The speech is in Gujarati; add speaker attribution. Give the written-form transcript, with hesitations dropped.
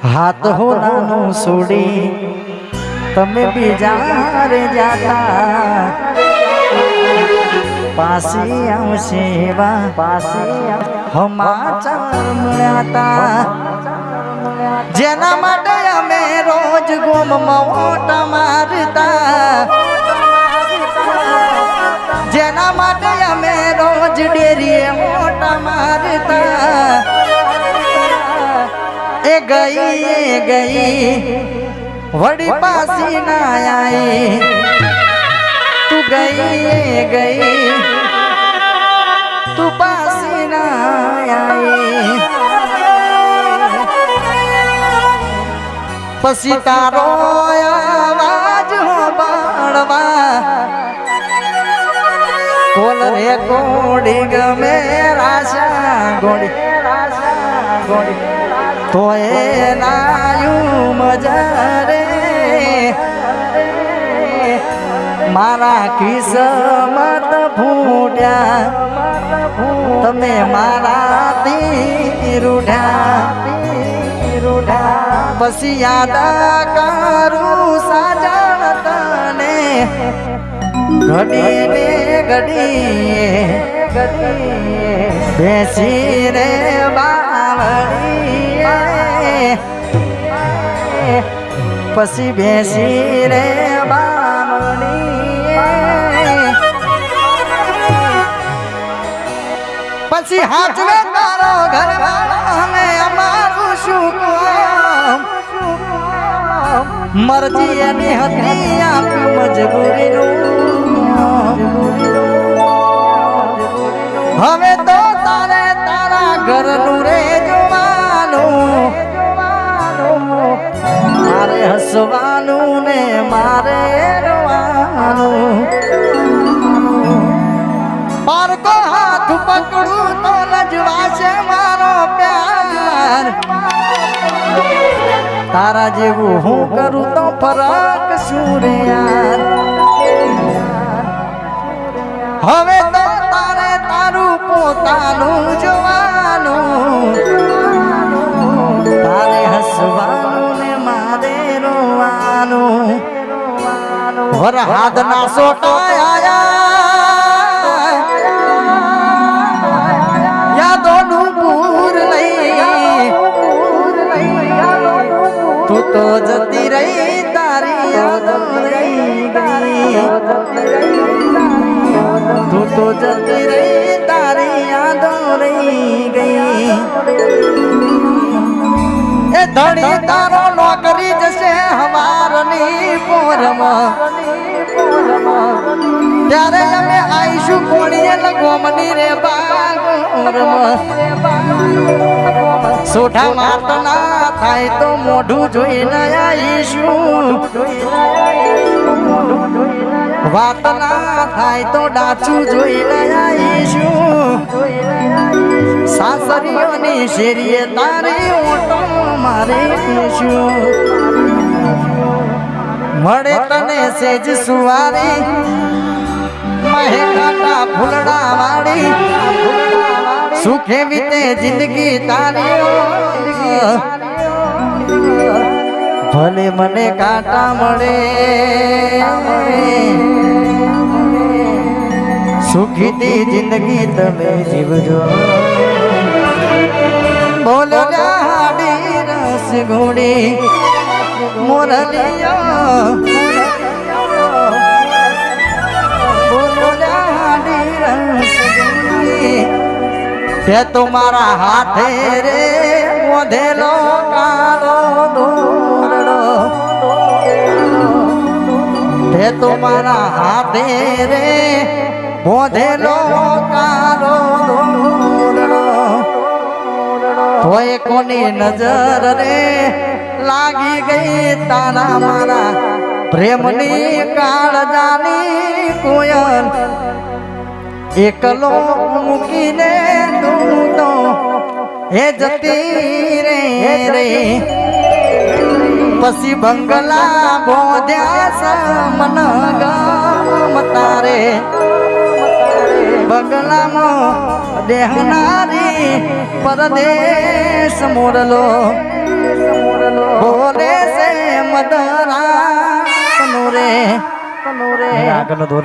Speaker 1: હાથ હો નાનું છોડી તમે બીજા રે જાતા પાસી આવશે સમાચાર મળ્યા જેના માટે અમે રોજ ગોમમાં ઓટા મારતા જેના માટે અમે રોજ ડેરીએ ઓટા મારતા એ ગઈ વડી પાસી ના આઈ તું ગઈ તું પાસી ના આઈ પછી તારો આવાજ સાંભળવા કોલ રે કોડી ગમે રાશા ગોડી તો એ નાયું મજા મારા કિસ્મત ફૂટ્યા તમે મારાથી રૂઢ્યા પછી યાદ કરું સાજણ તને ઘડી બેસી રે બાવળી પછી બેસી રે બાવળી પછી હાથવે તારો ઘરવાળો અમે અમારું શું કામ મરજી એની હતી આપી મજબૂરીનું હવે તો તારે તારા ઘરનું રે જોવાનું મારે હસવાનું ને મારે રોવાનું પારકો હાથ પકડું તો લજવાશે મારો પ્યાર તારા જેવું હું કરું તો ફરક શું રે યાર હવે તો તારે તારું પોતાનું જોવાનું તારે હસવાનું ને મારે રોવાનું વર હાથ ના સોટાયા યાદોનું પૂર લઈ તું તો જતી રહી તારી યાદો રહી ગઈ તું તો જતી રહી તારી યાદો રહી ગઈ એ ધણી તારો નોકરી જશે હવારની પોરમાં ત્યારે અમે આઈશું કોણીએ લગોમની રે બાગોરમાં સોઠા માત ના થાય તો મોઢું જોઈને આઈશું વાત ના થાય તો ડાચું જોઈને આઈશું સાસરીઓની શેરીએ તારી ઓટો મારીશું મળે તને સેજ સુવારી મહે કાટા ફૂલડા વાળી સુખે વીતે જિંદગી તારી ભલે મને કાંટા મળે સુખીથી જિંદગી તમે જીવજો બોલો હાડી રસ ઘોડી મોરલિયો બોલો હાડી રસ ઘોડી તે તમારા હાથે રે મોધેલો કાળો દોરડો તે તમારા હાથે રે મોધેલો કાળો દોરડો તોય કોની નજર રે લાગી ગઈ તારા મારા પ્રેમની કાળજાની કોયલ એકલો મૂકીને તું તો હે જતી રે પછી બંગલા બોધ્યા મન ગમ તારે બગલામાં દેહનારી પરદેશ મોરલો બોલે છે મદરા તનુરે
Speaker 2: આગળનો ધોરણ